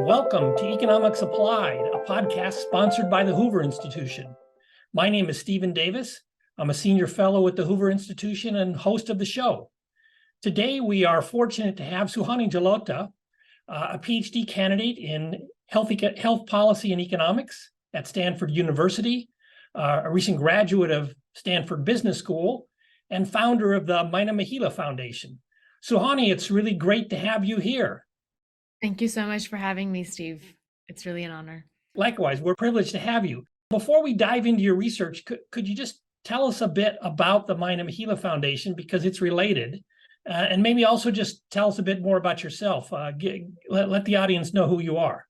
Welcome to Economics Applied, a podcast sponsored by the Hoover Institution. My name is Stephen Davis. I'm a senior fellow at the Hoover Institution and host of the show. Today, we are fortunate to have Suhani Jalota, a PhD candidate in health policy and economics at Stanford University, a recent graduate of Stanford Business School, and founder of the Myna Mahila Foundation. Suhani, it's really great to have you here. Thank you so much for having me, Steve. It's really an honor. Likewise, we're privileged to have you. Before we dive into your research, could you just tell us a bit about the Myna Mahila Foundation, because it's related, and maybe also just tell us a bit more about yourself. Let the audience know who you are.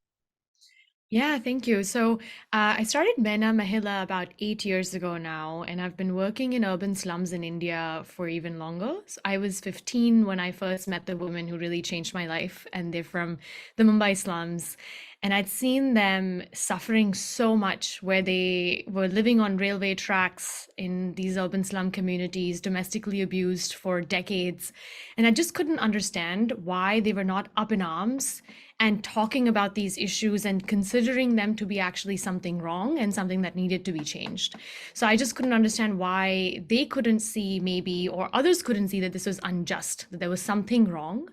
Yeah, thank you. So I started Myna Mahila about 8 years ago now, and I've been working in urban slums in India for even longer. So I was 15 when I first met the women who really changed my life, and they're from the Mumbai slums. And I'd seen them suffering so much, where they were living on railway tracks in these urban slum communities, domestically abused for decades. And I just couldn't understand why they were not up in arms and talking about these issues and considering them to be actually something wrong and something that needed to be changed. So I just couldn't understand why they couldn't see, maybe, or others couldn't see, that this was unjust, that there was something wrong.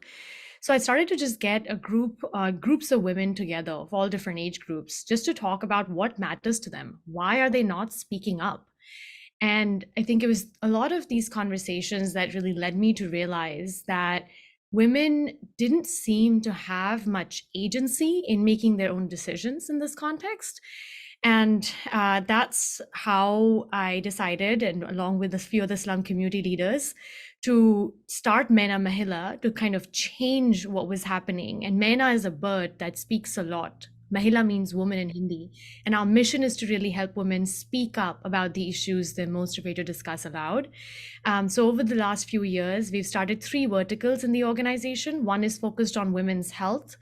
So I started to just get groups of women together of all different age groups, just to talk about what matters to them. Why are they not speaking up? And I think it was a lot of these conversations that really led me to realize that women didn't seem to have much agency in making their own decisions in this context. And that's how I decided, and along with a few other slum community leaders, to start Myna Mahila to kind of change what was happening. And Myna is a bird that speaks a lot. Mahila means woman in Hindi. And our mission is to really help women speak up about the issues they're most afraid to discuss aloud. So over the last few years, we've started 3 verticals in the organization. One is focused on women's health.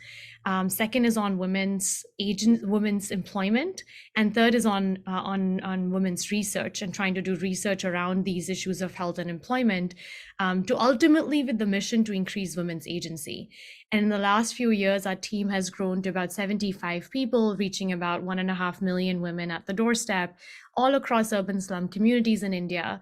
Second is on women's employment, and third is on women's research, and trying to do research around these issues of health and employment, to ultimately with the mission to increase women's agency. And in the last few years, our team has grown to about 75 people, reaching about 1.5 million women at the doorstep, all across urban slum communities in India.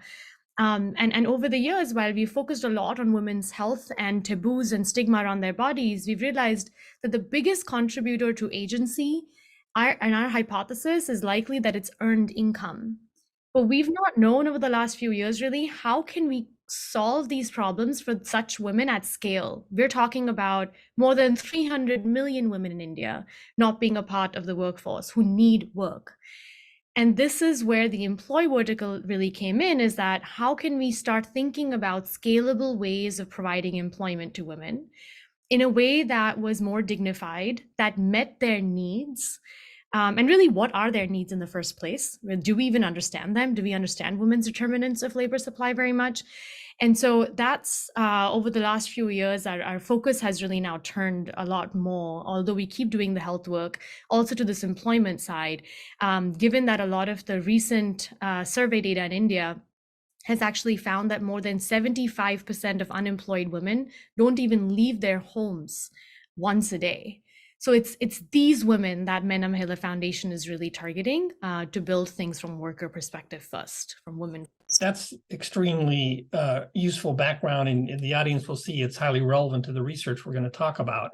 And over the years, while we focused a lot on women's health and taboos and stigma around their bodies, we've realized that the biggest contributor to agency, and our hypothesis is likely that it's earned income. But we've not known over the last few years, really, how can we solve these problems for such women at scale? We're talking about more than 300 million women in India not being a part of the workforce who need work. And this is where the employ vertical really came in, is that how can we start thinking about scalable ways of providing employment to women in a way that was more dignified, that met their needs? And really, what are their needs in the first place? Do we even understand them? Do we understand women's determinants of labor supply very much? And so that's over the last few years, our focus has really now turned a lot more, although we keep doing the health work, also to this employment side, given that a lot of the recent survey data in India has actually found that more than 75% of unemployed women don't even leave their homes once a day. So it's these women that Myna Mahila Foundation is really targeting to build things from worker perspective first, from women. That's extremely useful background, and the audience will see it's highly relevant to the research we're going to talk about,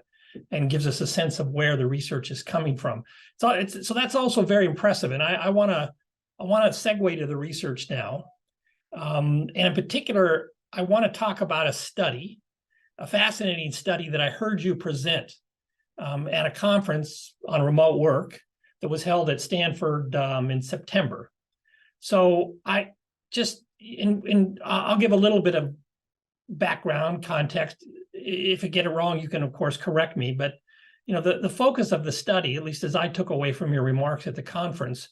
and gives us a sense of where the research is coming from. So that's also very impressive, and I want to segue to the research now, and in particular, I want to talk about a study, a fascinating study that I heard you present at a conference on remote work that was held at Stanford in September. So I just, I'll give a little bit of background context. If I get it wrong, you can of course correct me. But the focus of the study, at least as I took away from your remarks at the conference,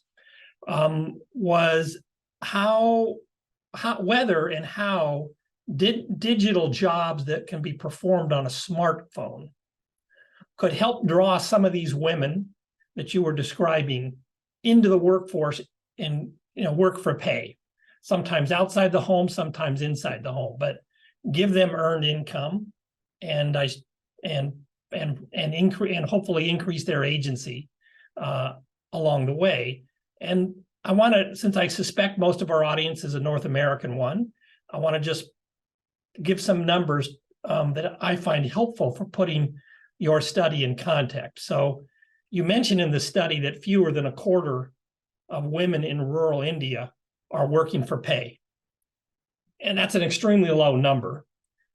was whether and how digital jobs that can be performed on a smartphone could help draw some of these women that you were describing into the workforce and work for pay, sometimes outside the home, sometimes inside the home, but give them earned income and and hopefully increase their agency along the way. And I want to, since I suspect most of our audience is a North American one, I want to just give some numbers that I find helpful for putting your study in context. So you mentioned in the study that fewer than a quarter of women in rural India are working for pay. And that's an extremely low number.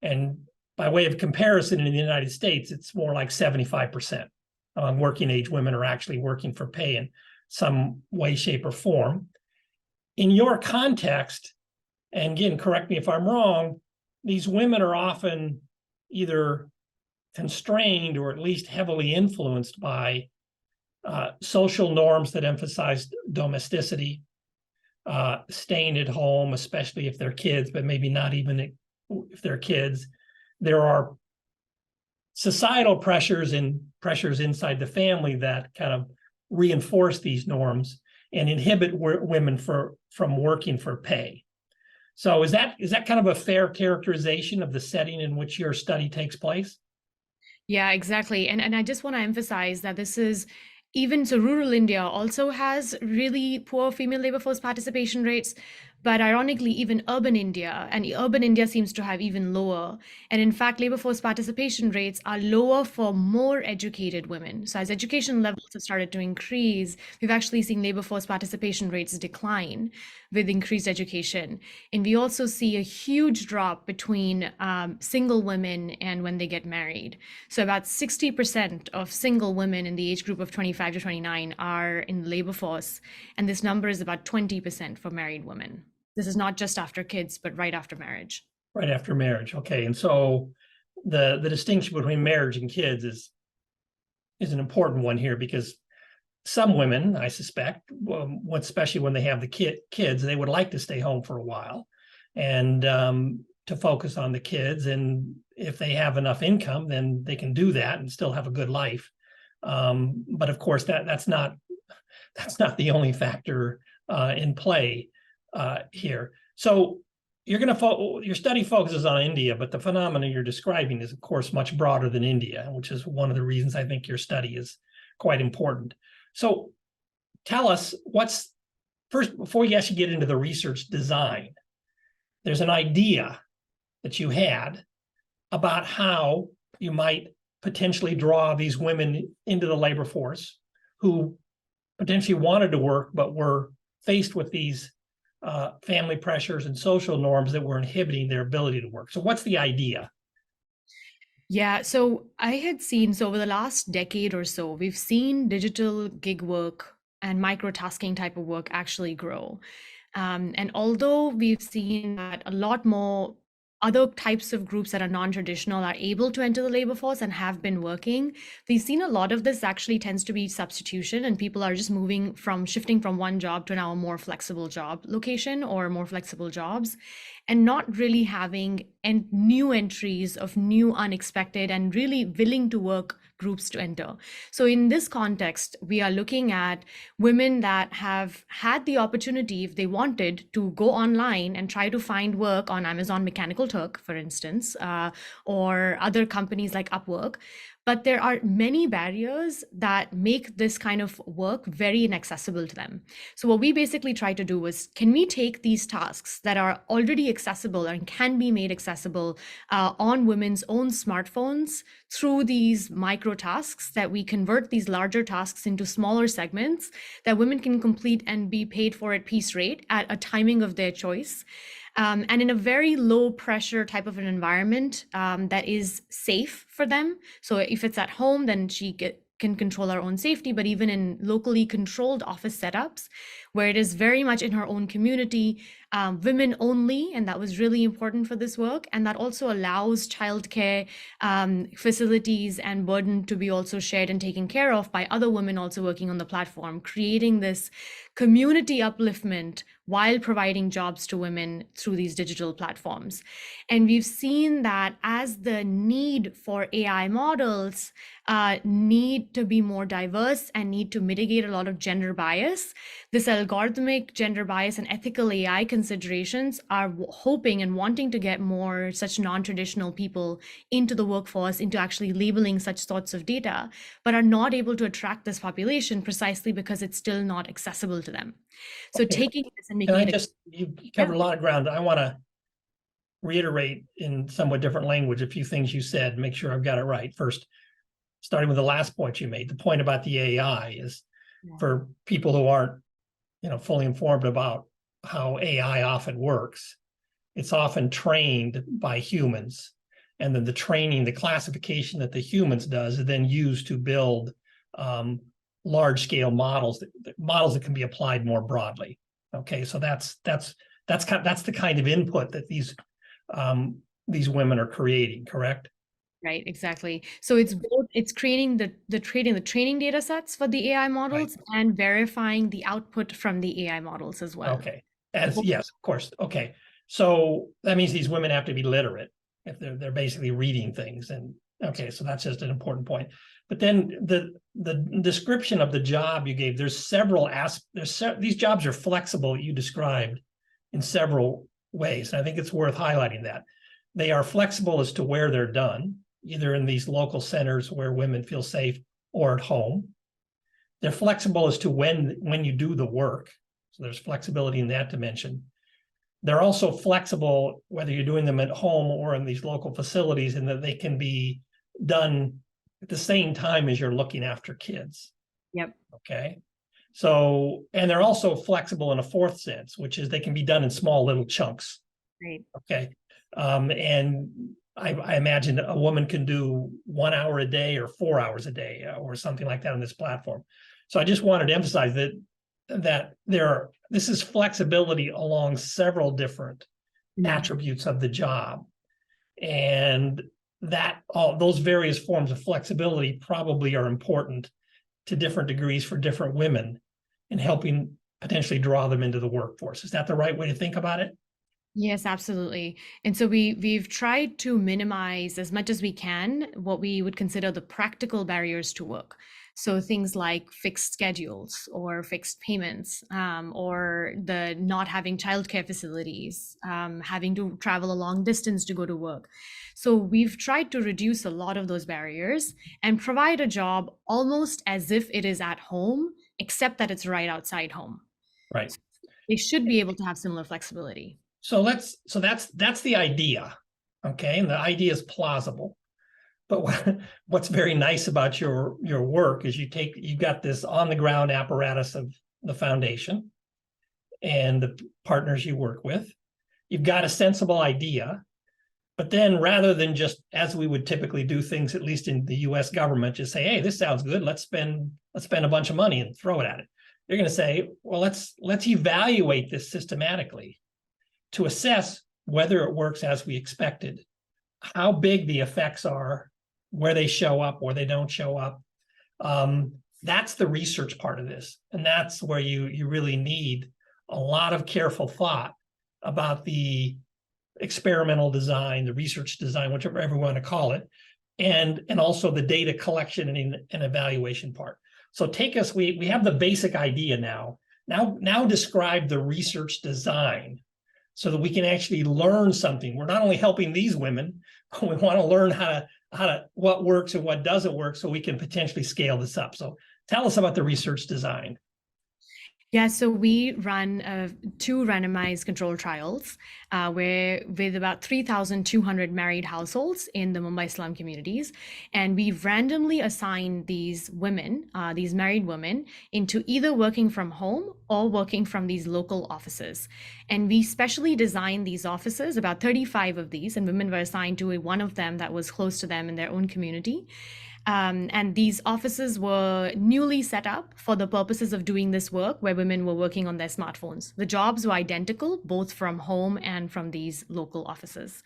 And by way of comparison, in the United States, it's more like 75% among working age women are actually working for pay in some way, shape, or form. In your context, and again, correct me if I'm wrong, these women are often either constrained or at least heavily influenced by social norms that emphasize domesticity, staying at home, especially if they're kids, but maybe not even if they're kids. There are societal pressures and pressures inside the family that kind of reinforce these norms and inhibit women from working for pay. So is that kind of a fair characterization of the setting in which your study takes place? Yeah, exactly. And I just want to emphasize that this is even so rural India also has really poor female labor force participation rates, but ironically, even urban India seems to have even lower. And in fact, labor force participation rates are lower for more educated women. So as education levels have started to increase, we've actually seen labor force participation rates decline with increased education. And we also see a huge drop between single women and when they get married. So about 60% of single women in the age group of 25 to 29 are in the labor force. And this number is about 20% for married women. This is not just after kids, but right after marriage. Right after marriage. Okay. And so the distinction between marriage and kids is an important one here, because some women, I suspect, especially when they have the kids, they would like to stay home for a while and to focus on the kids. And if they have enough income, then they can do that and still have a good life. But of course, that's not the only factor in play here. So your study focuses on India, but the phenomena you're describing is, of course, much broader than India, which is one of the reasons I think your study is quite important. So tell us first, before you actually get into the research design, there's an idea that you had about how you might potentially draw these women into the labor force who potentially wanted to work, but were faced with these family pressures and social norms that were inhibiting their ability to work. So what's the idea? Yeah, so I had seen, so over the last decade or so, we've seen digital gig work and microtasking type of work actually grow. And although we've seen that a lot more other types of groups that are non-traditional are able to enter the labor force and have been working, we've seen a lot of this actually tends to be substitution, and people are just shifting from one job to now a more flexible job location or more flexible jobs, and not really having new entries of new unexpected and really willing to work groups to enter. So in this context, we are looking at women that have had the opportunity, if they wanted, to go online and try to find work on Amazon Mechanical Turk, for instance, or other companies like Upwork. But there are many barriers that make this kind of work very inaccessible to them. So what we basically try to do was, can we take these tasks that are already accessible and can be made accessible on women's own smartphones through these micro tasks, that we convert these larger tasks into smaller segments that women can complete and be paid for at piece rate at a timing of their choice. And in a very low pressure type of an environment that is safe for them. So if it's at home, then can control her own safety, but even in locally controlled office setups, where it is very much in her own community, women only, and that was really important for this work. And that also allows childcare facilities and burden to be also shared and taken care of by other women also working on the platform, creating this community upliftment while providing jobs to women through these digital platforms. And we've seen that as the need for AI models need to be more diverse and need to mitigate a lot of gender bias, this algorithmic gender bias and ethical AI considerations are hoping and wanting to get more such non-traditional people into the workforce, into actually labeling such sorts of data, but are not able to attract this population precisely because it's still not accessible to them. So Okay. taking this and Can making I it just, you covered a lot of ground. I want to reiterate in somewhat different language a few things you said, make sure I've got it right. First, starting with the last point you made, the point about the AI is for people who aren't, fully informed about how AI often works. It's often trained by humans, and then the training, the classification that the humans does is then used to build large-scale models that can be applied more broadly. Okay, so that's the kind of input that these women are creating, correct? Right, exactly. So it's both, it's creating the training data sets for the AI models and verifying the output from the AI models as well. Okay. Yes, of course. Okay. So that means these women have to be literate if they're basically reading things. And okay, so that's just an important point. But then the description of the job you gave, there's several these jobs are flexible, you described in several ways. And I think it's worth highlighting that. They are flexible as to where they're done, either in these local centers where women feel safe or at home. They're flexible as to when you do the work. So there's flexibility in that dimension. They're also flexible whether you're doing them at home or in these local facilities, and that they can be done at the same time as you're looking after kids. Yep. Okay. So, and they're also flexible in a fourth sense, which is they can be done in small little chunks. Right. Okay. And I imagine a woman can do 1 hour a day or 4 hours a day or something like that on this platform. So I just wanted to emphasize that this is flexibility along several different attributes of the job, and that all those various forms of flexibility probably are important to different degrees for different women in helping potentially draw them into the workforce. Is that the right way to think about it? Yes, absolutely. And so we've tried to minimize as much as we can what we would consider the practical barriers to work. So things like fixed schedules or fixed payments, or the not having childcare facilities, having to travel a long distance to go to work. So we've tried to reduce a lot of those barriers and provide a job almost as if it is at home, except that it's right outside home. Right. They should be able to have similar flexibility. So that's the idea. Okay. And the idea is plausible. But what's very nice about your work is you've got this on the ground apparatus of the foundation and the partners you work with. You've got a sensible idea, but then rather than just, as we would typically do things, at least in the US government, just say, hey, this sounds good, let's spend a bunch of money and throw it at it. You're going to say, well, let's evaluate this systematically to assess whether it works as we expected, how big the effects are, where they show up, where they don't show up. That's the research part of this. And that's where you really need a lot of careful thought about the experimental design, the research design, whichever you want to call it, and also the data collection and evaluation part. So we have the basic idea now. Now describe the research design so that we can actually learn something. We're not only helping these women, we want to learn what works and what doesn't work so we can potentially scale this up. So tell us about the research design. Yeah, so we run 2 randomized controlled trials where with about 3,200 married households in the Mumbai slum communities. And we've randomly assigned these women, these married women, into either working from home or working from these local offices. And we specially designed these offices, about 35 of these, and women were assigned to one of them that was close to them in their own community. And these offices were newly set up for the purposes of doing this work where women were working on their smartphones. The jobs were identical, both from home and from these local offices.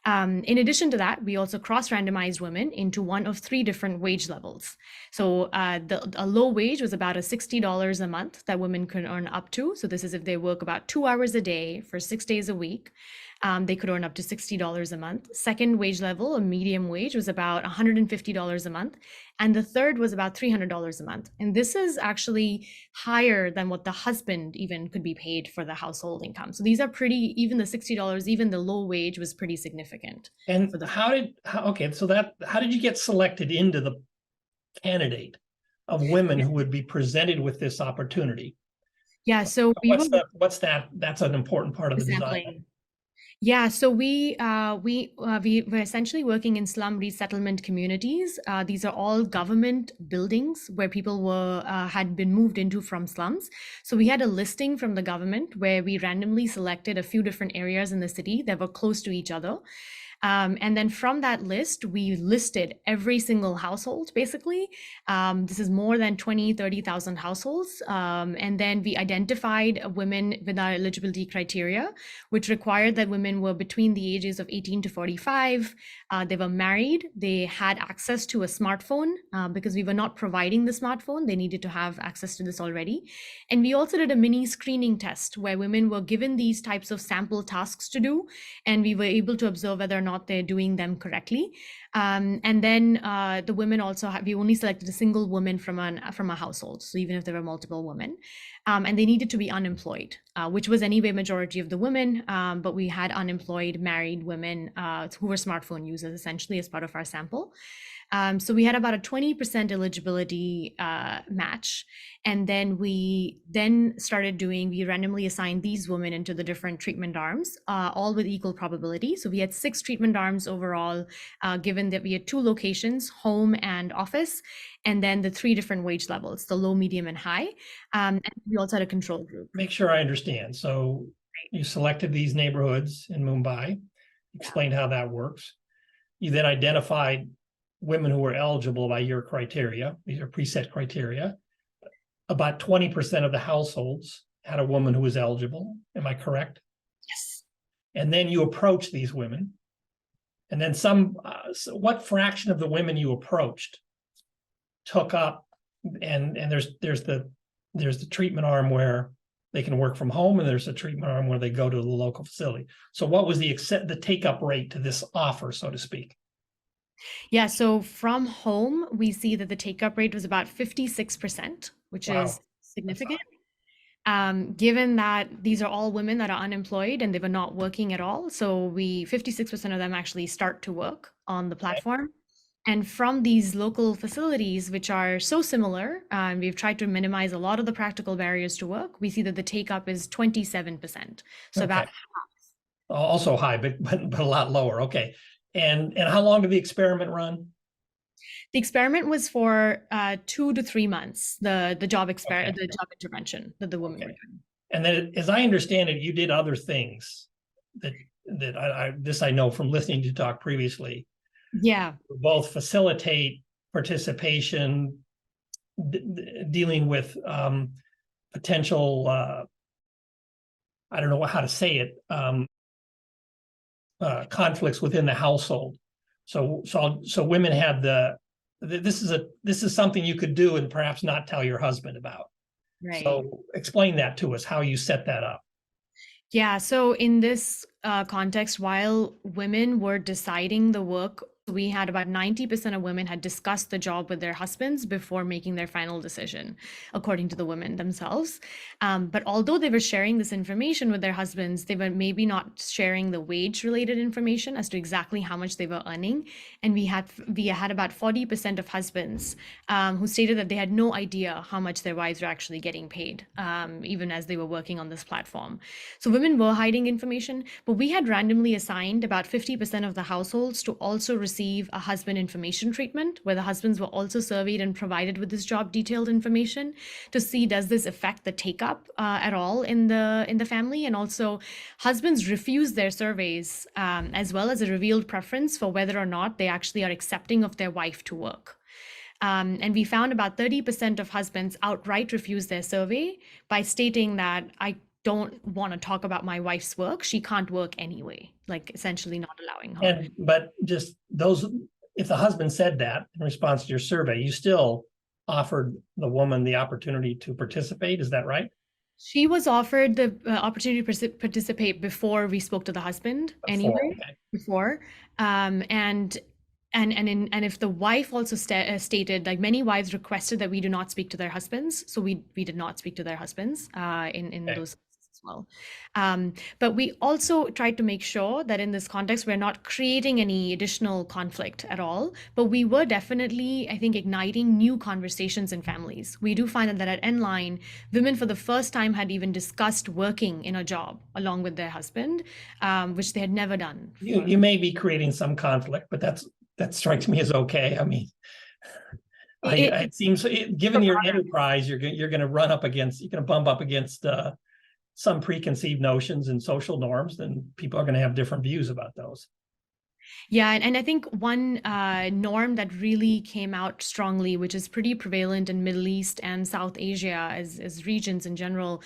In addition to that, we also cross-randomized women into one of 3 different wage levels. So a low wage was about $60 a month that women could earn up to. So this is if they work about 2 hours a day for 6 days a week. They could earn up to $60 a month. Second wage level, a medium wage, was about $150 a month. And the third was about $300 a month. And this is actually higher than what the husband even could be paid for the household income. So these are pretty, even the $60, even the low wage was pretty significant. And for the okay, so how did you get selected into the candidate of women who would be presented with this opportunity? Yeah, so we What's that? That's an important part of the design. sampling. Yeah, so we were essentially working in slum resettlement communities. These are all government buildings where people were had been moved into from slums. So we had a listing from the government where we randomly selected a few different areas in the city that were close to each other. And then from that list, we listed every single household, basically. This is more than 30,000 households. And then we identified women with our eligibility criteria, which required that women were between the ages of 18 to 45. They were married. They had access to a smartphone because we were not providing the smartphone. They needed to have access to this already. And we also did a mini screening test where women were given these types of sample tasks to do, and we were able to observe whether or not they're doing them correctly. And then the women also we only selected a single woman from a household, so even if there were multiple women, and they needed to be unemployed, which was anyway majority of the women, but we had unemployed married women who were smartphone users essentially as part of our sample. So we had about a 20% eligibility match. And then we started we randomly assigned these women into the different treatment arms, all with equal probability. So we had 6 treatment arms overall, given that we had 2 locations, home and office, and then the 3 different wage levels, the low, medium, and high. And we also had a control group. Make sure I understand. So you selected these neighborhoods in Mumbai, explained how that works. You then identified women who were eligible by your criteria. These are preset criteria. About 20% of the households had a woman who was eligible. Am I correct? Yes. And then you approach these women. And then what fraction of the women you approached took up, and there's the treatment arm where they can work from home, and there's a treatment arm where they go to the local facility. So what was the take-up rate to this offer, so to speak? Yeah, so from home, we see that the take-up rate was about 56%, which is significant. Given that these are all women that are unemployed and they were not working at all. So 56% of them actually start to work on the platform. And from these local facilities, which are so similar, we've tried to minimize a lot of the practical barriers to work. We see that the take-up is 27%. So about half. Also high, but a lot lower. Okay. And how long did the experiment run? The experiment was for 2 to 3 months, the job intervention that the women were doing. And then, as I understand it, you did other things that I know from listening to you talk previously. Yeah. Both facilitate participation, dealing with potential, I don't know how to say it, conflicts within the household. So women had this is something you could do and perhaps not tell your husband about. Right. So explain that to us, how you set that up. Yeah, so in this context, while women were deciding the work, we had about 90% of women had discussed the job with their husbands before making their final decision, according to the women themselves. But although they were sharing this information with their husbands, they were maybe not sharing the wage-related information as to exactly how much they were earning. And we had about 40% of husbands who stated that they had no idea how much their wives were actually getting paid, even as they were working on this platform. So women were hiding information, but we had randomly assigned about 50% of the households to also receive a husband information treatment, where the husbands were also surveyed and provided with this job detailed information to see, does this affect the take-up at all in the family? And also, husbands refused their surveys, as well as a revealed preference for whether or not they actually are accepting of their wife to work. And we found about 30% of husbands outright refused their survey by stating that, I don't want to talk about my wife's work. She can't work anyway, like essentially not allowing her. But just those, if the husband said that in response to your survey, you still offered the woman the opportunity to participate. Is that right? She was offered the opportunity to participate before we spoke to the husband Before, anyway, okay. before. And if the wife also stated, like many wives requested that we do not speak to their husbands, so we did not speak to their husbands in Okay. those cases as well. But we also tried to make sure that in this context, we're not creating any additional conflict at all. But we were definitely, I think, igniting new conversations in families. We do find that at Nline, women for the first time had even discussed working in a job along with their husband, which they had never done before. You may be creating some conflict, but that strikes me as okay. I mean, it seems, given your enterprise, you're going to bump up against some preconceived notions and social norms, then people are going to have different views about those. Yeah, and I think one norm that really came out strongly, which is pretty prevalent in Middle East and South Asia as regions in general,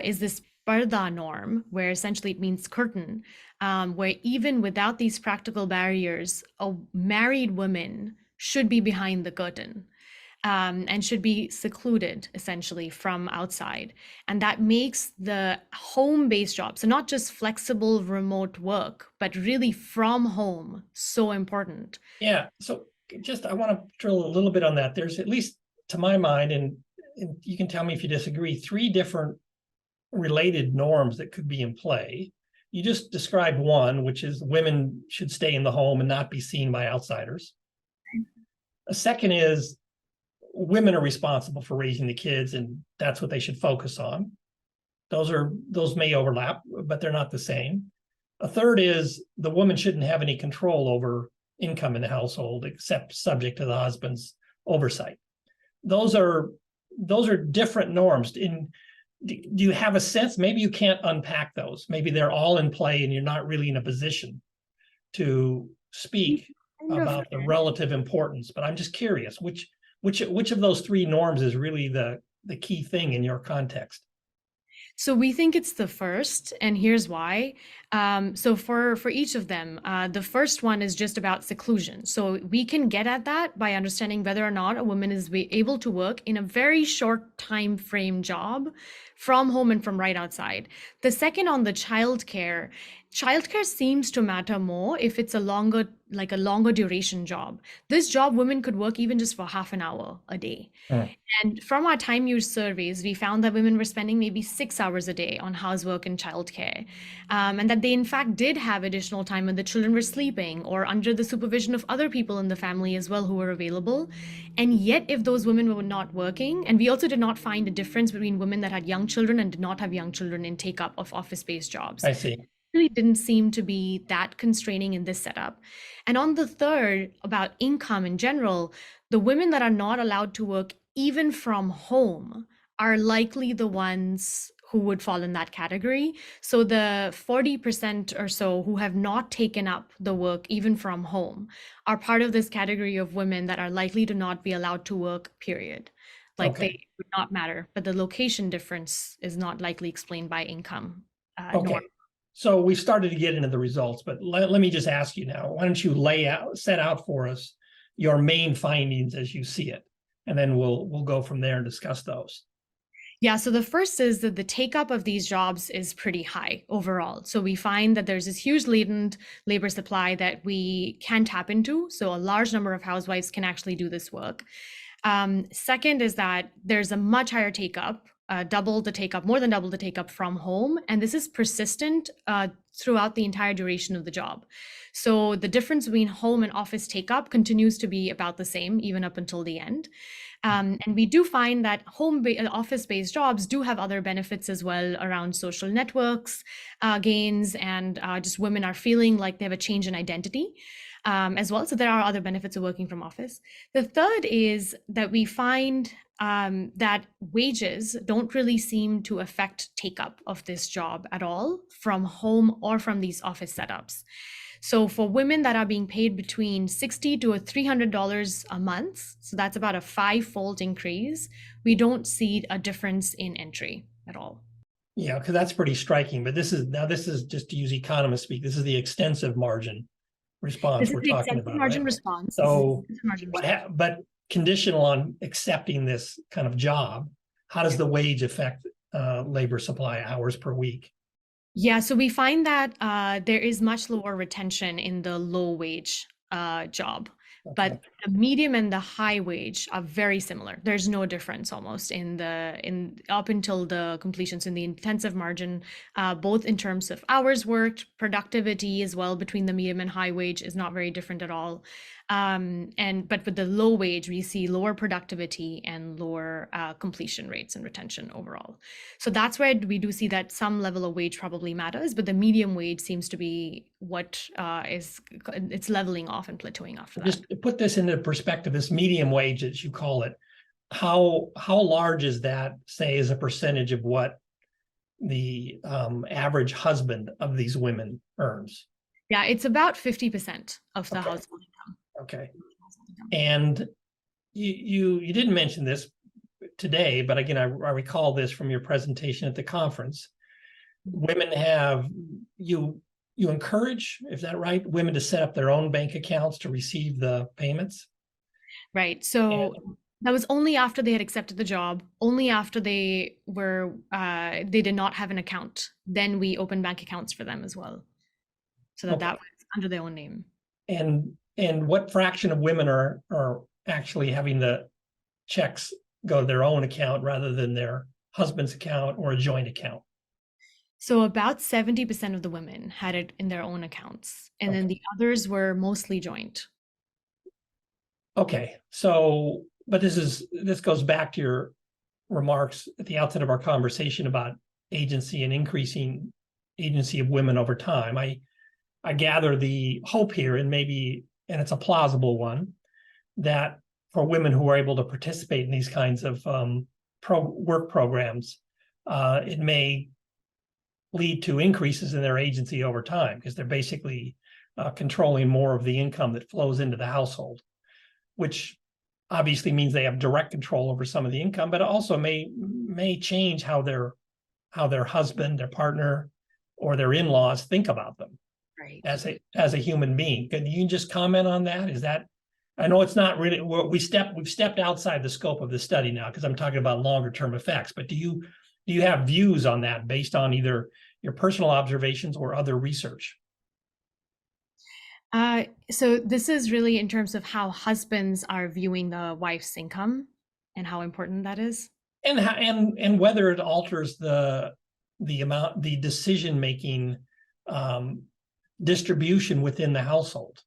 is this parda norm, where essentially it means curtain, where even without these practical barriers, a married woman should be behind the curtain. And should be secluded essentially from outside. And that makes the home-based job, so not just flexible remote work, but really from home, so important. Yeah. So I want to drill a little bit on that. There's, at least to my mind, and you can tell me if you disagree, three different related norms that could be in play. You just described one, which is women should stay in the home and not be seen by outsiders. A second is women are responsible for raising the kids, and that's what they should focus on. Those may overlap, but they're not the same. A third is the woman shouldn't have any control over income in the household, except subject to the husband's oversight. Those are different norms. Do you have a sense? Maybe you can't unpack those. Maybe they're all in play, and you're not really in a position to speak about the relative importance. But I'm just curious, which of those three norms is really the key thing in your context? So we think it's the first, and here's why. So for each of them, the first one is just about seclusion. So we can get at that by understanding whether or not a woman is able to work in a very short time frame job from home and from right outside. The second, on the childcare seems to matter more if it's a longer duration job. This job, women could work even just for half an hour a day. And from our time use surveys, we found that women were spending maybe 6 hours a day on housework and childcare, and that they in fact did have additional time when the children were sleeping or under the supervision of other people in the family as well who were available. And yet, if those women were not working, and we also did not find a difference between women that had young children and did not have young children in take up of office-based jobs. I see. Really didn't seem to be that constraining in this setup. And on the third, about income in general, the women that are not allowed to work even from home are likely the ones who would fall in that category. So the 40% or so who have not taken up the work even from home are part of this category of women that are likely to not be allowed to work, period. Like they would not matter, but the location difference is not likely explained by income. Okay. So we've started to get into the results, but let me just ask you now, why don't you set out for us your main findings as you see it, and then we'll go from there and discuss those. Yeah, so the first is that the take up of these jobs is pretty high overall. So we find that there's this huge latent labor supply that we can tap into. So a large number of housewives can actually do this work. Second is that there's a much higher take up, more than double the take up from home. And this is persistent throughout the entire duration of the job. So the difference between home and office take up continues to be about the same, even up until the end. And we do find that office-based jobs do have other benefits as well around social networks gains, and just women are feeling like they have a change in identity as well. So there are other benefits of working from office. The third is that we find that wages don't really seem to affect take up of this job at all from home or from these office setups. So for women that are being paid between $60 to $300 a month, so that's about a 5-fold increase, we don't see a difference in entry at all. Yeah, because that's pretty striking. But this is just, to use economist speak, this is the extensive margin response we're talking about. Margin response. So, but conditional on accepting this kind of job, how does the wage affect labor supply hours per week? Yeah, so we find that there is much lower retention in the low wage job, Okay. but the medium and the high wage are very similar. There's no difference almost in up until the completions in the intensive margin, both in terms of hours worked, productivity as well between the medium and high wage is not very different at all. But with the low wage, we see lower productivity and lower completion rates and retention overall. So that's where we do see that some level of wage probably matters, but the medium wage seems to be what it's leveling off and plateauing after that. Just to put this into perspective, this medium wage, as you call it, how large is that, say, as a percentage of what the average husband of these women earns? Yeah, it's about 50% of the Okay. household income. Okay. And you didn't mention this today, but again, I recall this from your presentation at the conference. Women have, you encourage, is that right, women to set up their own bank accounts to receive the payments? Right. So that was only after they had accepted the job, only after they did not have an account. Then we opened bank accounts for them as well. So that was under their own name. And what fraction of women are actually having the checks go to their own account rather than their husband's account or a joint account? So about 70% of the women had it in their own accounts, and then the others were mostly joint. Okay, so, but this goes back to your remarks at the outset of our conversation about agency and increasing agency of women over time. I gather the hope here, and it's a plausible one, that for women who are able to participate in these kinds of work programs, it may lead to increases in their agency over time because they're basically controlling more of the income that flows into the household, which obviously means they have direct control over some of the income, but it also may change how their husband, their partner, or their in-laws think about them. Right. As a human being. Can you just comment on that? Is that, I know it's not really, we've stepped outside the scope of the study now because I'm talking about longer term effects, but do you have views on that based on either your personal observations or other research? So this is really in terms of how husbands are viewing the wife's income and how important that is. And whether it alters the decision-making distribution within the household.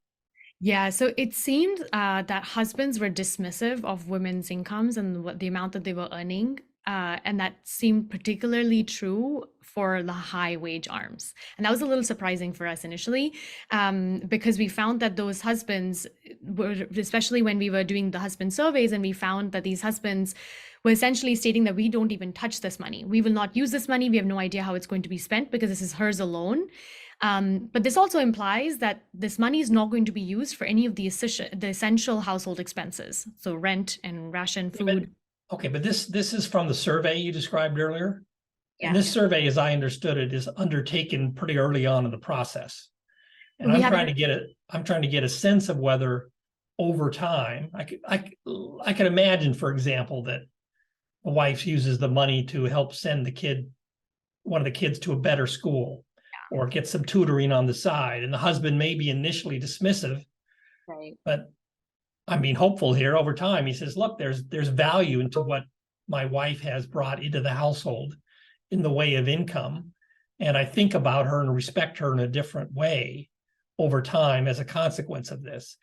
Yeah, so it seemed that husbands were dismissive of women's incomes and the amount that they were earning. And that seemed particularly true for the high wage arms. And that was a little surprising for us initially, because we found that those husbands were, especially when we were doing the husband surveys, and we found that these husbands were essentially stating that we don't even touch this money. We will not use this money. We have no idea how it's going to be spent because this is hers alone. But this also implies that this money is not going to be used for any of the essential household expenses. So rent and ration food. Okay, but this is from the survey you described earlier. Yeah. And this survey, as I understood it, is undertaken pretty early on in the process. And I'm trying to get a sense of whether over time, I could imagine, for example, that the wife uses the money to help send one of the kids to a better school, or get some tutoring on the side. And the husband may be initially dismissive, right? But I'm being hopeful here. Over time, he says, look, there's value into what my wife has brought into the household in the way of income. And I think about her and respect her in a different way over time as a consequence of this.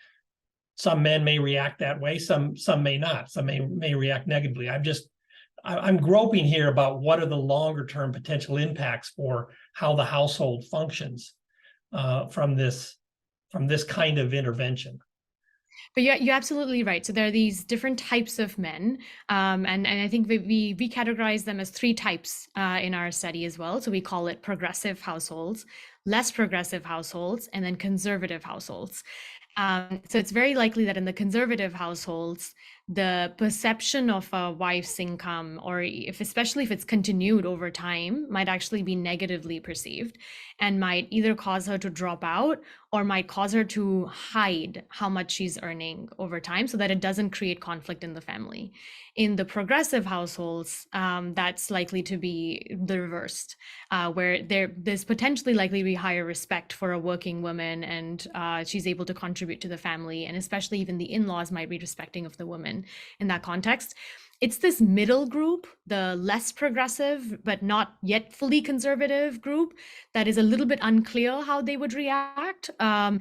Some men may react that way. Some may not. Some may react negatively. I'm groping here about what are the longer term potential impacts for how the household functions from this kind of intervention. But you're absolutely right. So there are these different types of men, and I think we categorize them as three types in our study as well. So we call it progressive households, less progressive households, and then conservative households. So it's very likely that in the conservative households, the perception of a wife's income, or especially if it's continued over time, might actually be negatively perceived and might either cause her to drop out or might cause her to hide how much she's earning over time so that it doesn't create conflict in the family. In the progressive households, that's likely to be the reversed, where there's potentially likely to be higher respect for a working woman, and she's able to contribute to the family, and especially even the in-laws might be respecting of the woman in that context. It's this middle group, the less progressive but not yet fully conservative group, that is a little bit unclear how they would react. And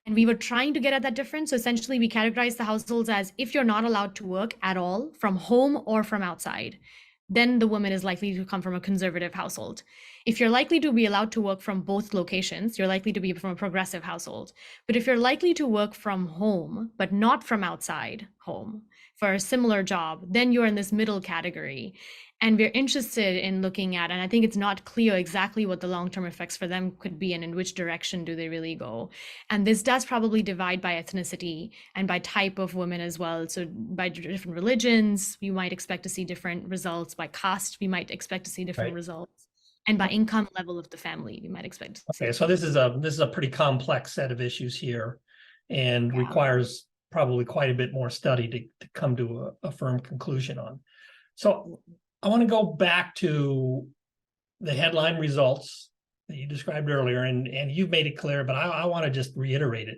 we were trying to get at that difference. So essentially, we categorize the households as, if you're not allowed to work at all from home or from outside, then the woman is likely to come from a conservative household. If you're likely to be allowed to work from both locations, you're likely to be from a progressive household. But if you're likely to work from home, but not from outside home for a similar job, then you're in this middle category. And we're interested in looking at, and I think it's not clear exactly what the long-term effects for them could be and in which direction do they really go. And this does probably divide by ethnicity and by type of women as well. So by different religions, we might expect to see different results. By caste, we might expect to see different results. And by income level of the family, we might expect to see. Okay, so this is a pretty complex set of issues here, and requires probably quite a bit more study to come to a firm conclusion on. So I want to go back to the headline results that you described earlier, and you've made it clear, but I want to just reiterate it.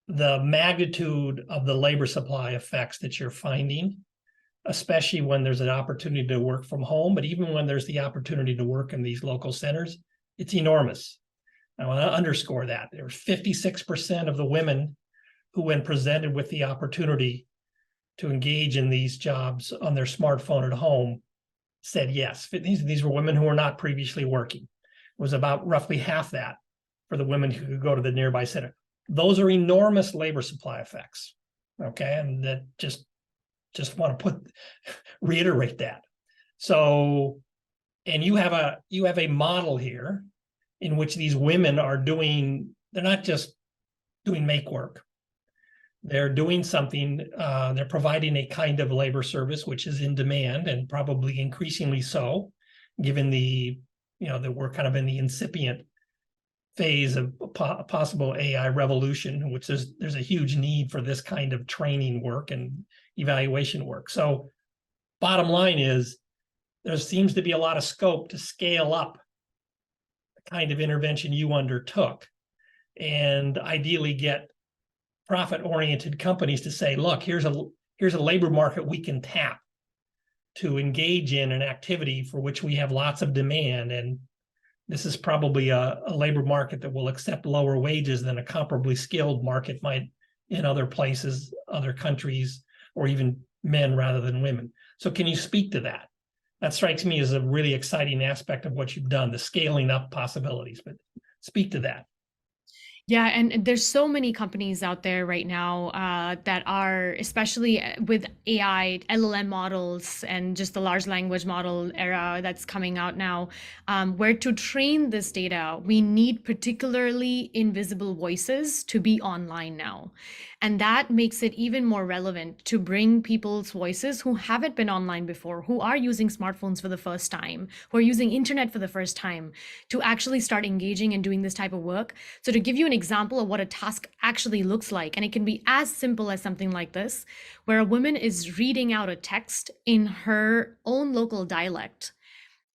The magnitude of the labor supply effects that you're finding, especially when there's an opportunity to work from home, but even when there's the opportunity to work in these local centers, it's enormous. I want to underscore that. There was 56% of the women who, when presented with the opportunity to engage in these jobs on their smartphone at home, said yes. These were women who were not previously working. It was about roughly half that for the women who could go to the nearby center. Those are enormous labor supply effects. Okay, and that just want to reiterate that. So, and you have a model here in which these women are they're not just doing make work. They're doing something, they're providing a kind of labor service which is in demand, and probably increasingly so, given that we're kind of in the incipient phase of a possible AI revolution, in which there's a huge need for this kind of training work and evaluation work. So bottom line is, there seems to be a lot of scope to scale up the kind of intervention you undertook, and ideally get profit-oriented companies to say, look, here's a labor market we can tap to engage in an activity for which we have lots of demand, and this is probably a labor market that will accept lower wages than a comparably skilled market might in other places, other countries, or even men rather than women. So can you speak to that? That strikes me as a really exciting aspect of what you've done, the scaling up possibilities, but speak to that. Yeah, and there's so many companies out there right now that are, especially with AI, LLM models, and just the large language model era that's coming out now, where to train this data, we need particularly invisible voices to be online now. And that makes it even more relevant to bring people's voices who haven't been online before, who are using smartphones for the first time, who are using internet for the first time, to actually start engaging and doing this type of work. So to give you an example of what a task actually looks like, and it can be as simple as something like this, where a woman is reading out a text in her own local dialect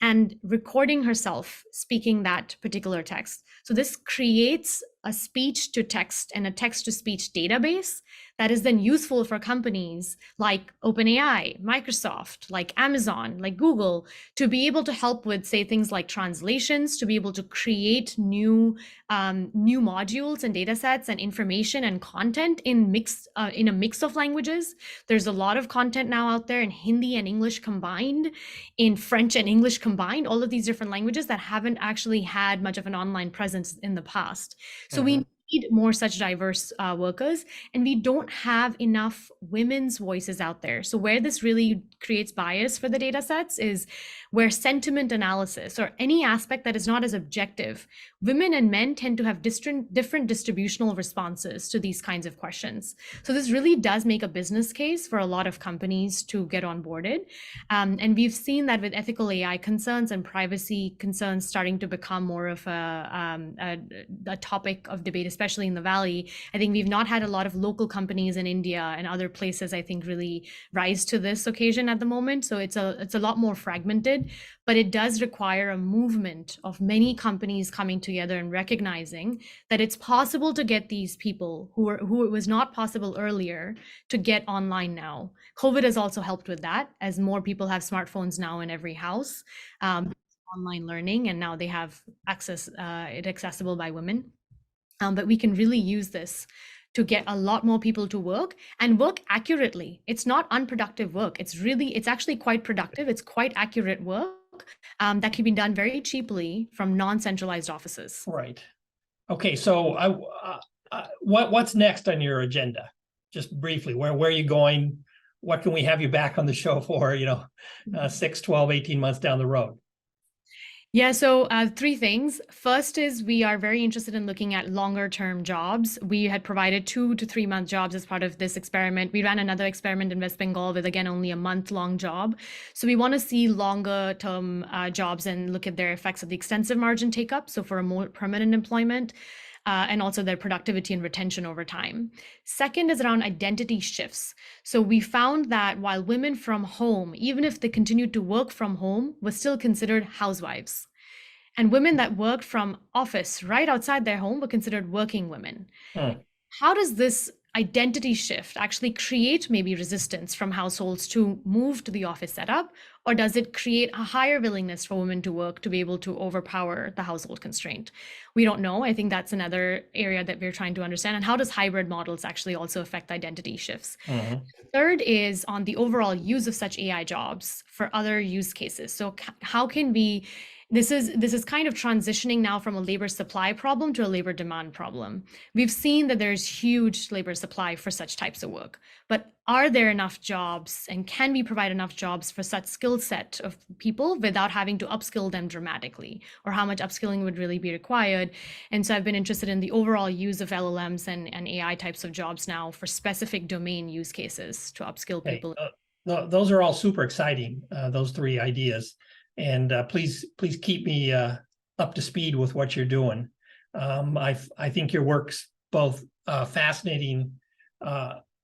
and recording herself speaking that particular text. So this creates a speech to text and a text to speech database that is then useful for companies like OpenAI, Microsoft, like Amazon, like Google, to be able to help with, say, things like translations, to be able to create new modules and data sets and information and content in a mix of languages. There's a lot of content now out there in Hindi and English combined, in French and English combined, all of these different languages that haven't actually had much of an online presence in the past. So we need need more such diverse workers, and we don't have enough women's voices out there. So where this really creates bias for the data sets is where sentiment analysis or any aspect that is not as objective, women and men tend to have different distributional responses to these kinds of questions. So this really does make a business case for a lot of companies to get onboarded. And we've seen that with ethical AI concerns and privacy concerns starting to become more of a topic of debate, especially in the Valley. I think we've not had a lot of local companies in India and other places, I think, really rise to this occasion at the moment. So it's a lot more fragmented, but it does require a movement of many companies coming together and recognizing that it's possible to get these people who it was not possible earlier to get online now. COVID has also helped with that, as more people have smartphones now in every house, online learning, and now they have access, it accessible by women. But we can really use this to get a lot more people to work and work accurately. It's not unproductive work. It's actually quite productive. It's quite accurate work that can be done very cheaply from non-centralized offices. Right. Okay. So what's next on your agenda? Just briefly, where are you going? What can we have you back on the show for, 6, 12, 18 months down the road? Yeah, so three things. First is we are very interested in looking at longer term jobs. We had provided 2 to 3 month jobs as part of this experiment. We ran another experiment in West Bengal with, again, only a month-long job. So we want to see longer term jobs and look at their effects of the extensive margin take up, so for a more permanent employment. And also their productivity and retention over time. Second is around identity shifts. So we found that while women from home, even if they continued to work from home, were still considered housewives. And women that worked from office right outside their home were considered working women. How does this identity shift actually create maybe resistance from households to move to the office setup? Or does it create a higher willingness for women to work to be able to overpower the household constraint? We don't know. I think that's another area that we're trying to understand. And how does hybrid models actually also affect identity shifts? Third is on the overall use of such AI jobs for other use cases. So how can we, this is kind of transitioning now from a labor supply problem to a labor demand problem. We've seen that there's huge labor supply for such types of work, but are there enough jobs, and can we provide enough jobs for such skill set of people without having to upskill them dramatically, or how much upskilling would really be required? And so I've been interested in the overall use of LLMs and AI types of jobs now for specific domain use cases to upskill people. Those are all super exciting, those 3 ideas. And please keep me up to speed with what you're doing. I think your work's both fascinating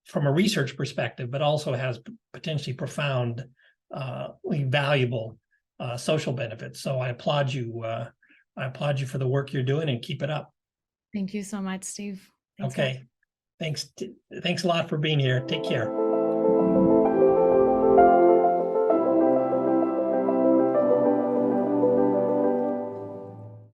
from a research perspective, but also has potentially profoundly valuable social benefits. So I applaud you. I applaud you for the work you're doing, and keep it up. Thank you so much, Steve. Thanks, okay. Thanks a lot for being here. Take care.